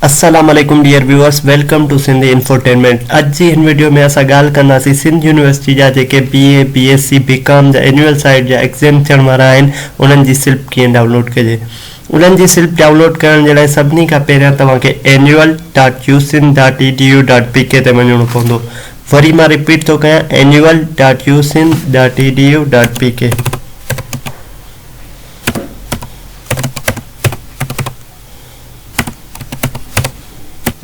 अस्सलाम वालेकुम dear viewers, welcome to Sindhi infotainment. अज जी इन वीडियो में असां ॻाल्हि कंदासीं सिंध यूनिवर्सिटी जा जेके BA BSc BCom जा एनुअल साइड जा एग्ज़ाम थियण वारा आहिनि उन्हनि जी स्लिप कीअं डाउनलोड कजे। उन्हनि जी स्लिप डाउनलोड करण जे लाइ सभिनी खां पहिरियां तव्हांखे annual.usin.edu.pk ते वञिणो पवंदो। वरी मां रिपीट थो कयां, annual.usin.edu.pk।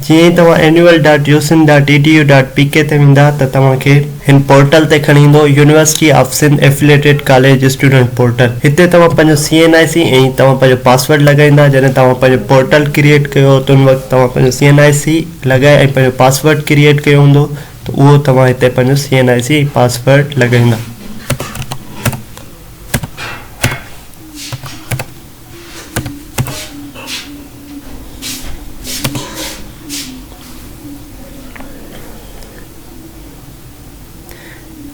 जी तव्हां annual.usin.edu.pk ते वेंदा त तव्हांखे हिन पोर्टल ते खणी ईंदो, University of Sindh affiliated college student portal. हिते तव्हां पंहिंजो CNIC ऐं तव्हां पंहिंजो पासवर्ड लॻाईंदा। जॾहिं तव्हां पंहिंजो पोर्टल क्रिएट कयो त उन वक़्तु तव्हां पंहिंजो CNIC लॻाए ऐं पंहिंजो पासवर्ड क्रिएट कयो हूंदो त उहो तव्हां हिते पंहिंजो CNIC पासवर्ड लॻाईंदा।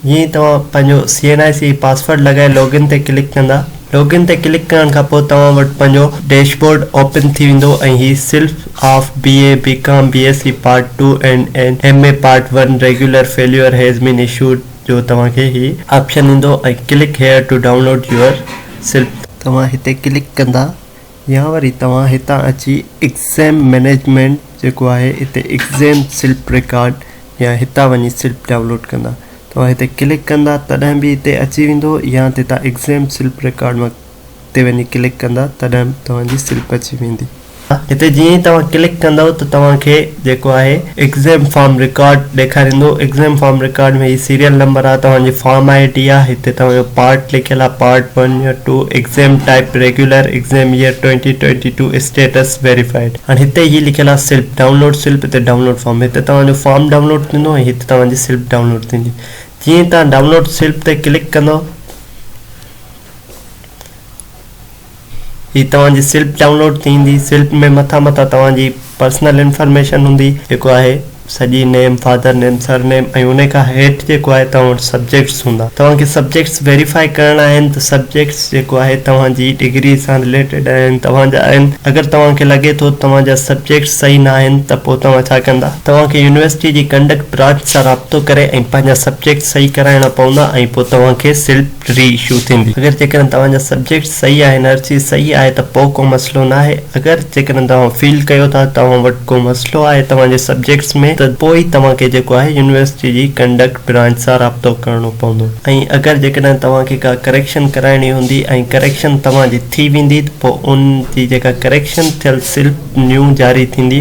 जी तव्हां पंहिंजो CNIC पासवर्ड लॻाए लॉगिन ते क्लिक कंदा। लॉगिन ते क्लिक करण खां पोइ तव्हां वटि पंहिंजो डैशबोर्ड ओपन थी वेंदो ऐं ही slip of BA BCom BSc part 2 and MA part 1 regular failure has been issued जो तव्हांखे ही ऑप्शन ईंदो ऐं click here to download your slip तव्हां हिते क्लिक कंदा। या वरी तव्हां हितां अची एग्ज़ाम मैनेजमेंट जेको आहे हिते एग्ज़ाम सिल्प रिकॉर्ड या हितां वञी सिल्प डाउनलोड कंदा। तव्हां हिते क्लिक कंदा तॾहिं बि हिते अची वेंदो, या हितां एग्ज़ाम सिल्प रिकॉर्ड मां ते वञी क्लिक कंदा तॾहिं तव्हांजी सिल्प अची वेंदी। हिते जीअं ई तव्हां क्लिक कंदव त तव्हांखे जेको आहे एग्ज़ाम फॉर्म रिकॉर्ड ॾेखारींदो। एग्ज़ाम फॉर्म रिकॉर्ड में ही सीरियल नंबर आहे, तव्हांजी फॉर्म ID आहे, हिते तव्हांजो पार्ट लिखियलु आहे पार्ट 1 या 2, exam type regular, exam year 2022, status verified. हाणे हिते ही लिखियलु आहे सिल्प डाउनलोड सिल्प, हिते डाउनलोड फॉर्म, हिते तव्हांजो फॉर्म डाउनलोड थींदो ऐं हिते तव्हांजी सिल्प डाउनलोड थींदी। जीअं तव्हां डाउनलोड सिल्प ते क्लिक कंदव ही तव्हांजी सिल्प डाउनलोड थींदी। सिल्प में मथां तव्हांजी पर्सनल इंफॉर्मेशन हूंदी, जेको आहे सॼी नेम, फादर नेम, सर नेम, ऐं उन खां हेठि जेको आहे तव्हां वटि सब्जेक्ट्स हूंदा। तव्हांखे सब्जेक्ट्स वेरीफाई करणा आहिनि त सब्जेक्ट्स जेको आहे तव्हांजी डिग्री सां रिलेटेड आहिनि, तव्हांजा आहिनि। अगरि तव्हांखे लॻे थो तव्हांजा सब्जेक्ट्स सही न आहिनि त पोइ तव्हां छा कंदा, तव्हांखे यूनिवर्सिटी जी कंडक्ट ब्रांच सां राब्तो करे ऐं पंहिंजा सब्जेक्ट सही कराइणा पवंदा ऐं पोइ तव्हांखे सिल्प री इशू थींदी। अगरि जेकॾहिं तव्हांजा सब्जेक्ट सही आहिनि, हर चीज़ सही आहे त पोइ को मसइलो न आहे। अगरि जेकॾहिं तव्हां फील कयो था तव्हां वटि को मसइलो आहे तव्हांजे सब्जेक्ट्स में त पोइ तव्हांखे जेको आहे यूनिवर्सिटी जी कंडक्ट ब्रांच सां राब्तो करणो पवंदो। ऐं अगरि जेकॾहिं तव्हांखे का करेक्शन कराइणी हूंदी ऐं करेक्शन तव्हांजी थी वेंदी त पोइ उन जी जेका करेक्शन थियल सिल्प न्यू जारी थींदी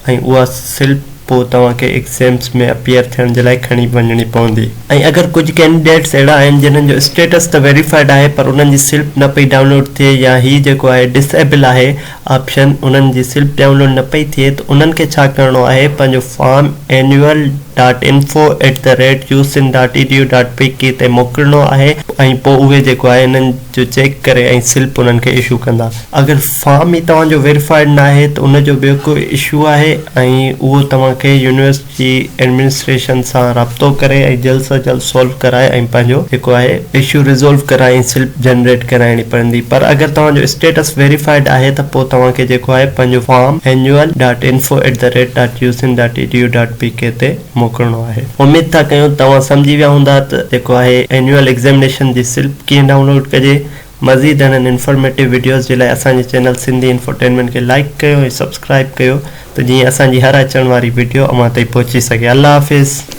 ऐं उहा सिल्प पोइ तव्हांखे एग्ज़ाम्स में अपीयर थियण जे लाइ खणी वञणी पवंदी। ऐं अगरि कुझु कैंडिडेट्स अहिड़ा आहिनि जिन्हनि जो स्टेटस त वेरीफाइड आहे पर उन्हनि जी सिल्प न पई डाउनलोड थिए, या ही जेको आहे डिसेबल आहे ऑप्शन, उन्हनि जी सिल्प डाउनलोड न पई थिए त उन्हनि खे छा करिणो आहे, पंहिंजो फॉर्म annual.info@usin.edu.pk ते मोकिलिणो आहे ऐं पोइ उहे जेको आहे हिननि जो चेक करे ऐं सिल्प उन्हनि खे इशू कंदा। अगरि फॉर्म ई तव्हांजो वेरीफाइड न आहे त उनजो ॿियो कोई इशू आहे ऐं उहो तव्हांखे यूनिवर्सिटी एडमिनिस्ट्रेशन सां राब्तो करे ऐं जल्द सां जल्द सॉल्व कराए ऐं पंहिंजो जेको आहे इशू रिज़ोल्व कराए ऐं सिल्प जनरेट कराइणी पवंदी। पर अगरि तव्हांजो स्टेटस वेरीफाइड आहे त पोइ तव्हांखे जेको आहे पंहिंजो फॉर्म annual.info@usin.edu.pk ते मोकिलिणो आहे। उमेद था कयूं तव्हां सम्झी विया हूंदा त जेको आहे एनुअल एग्ज़ामिनेशन जी सिल्प कीअं डाउनलोड कजे। मज़ीद इन्हनि इंफॉर्मेटिव वीडियोज़ जे लाइ असांजे चैनल सिंधी इंफोटेनमेंट खे लाइक कयो ऐं सब्सक्राइब कयो त जीअं असांजी हर अचण वारी वीडियो अव्हां ताईं पहुची सघे। अल्लाह हाफ़िज़।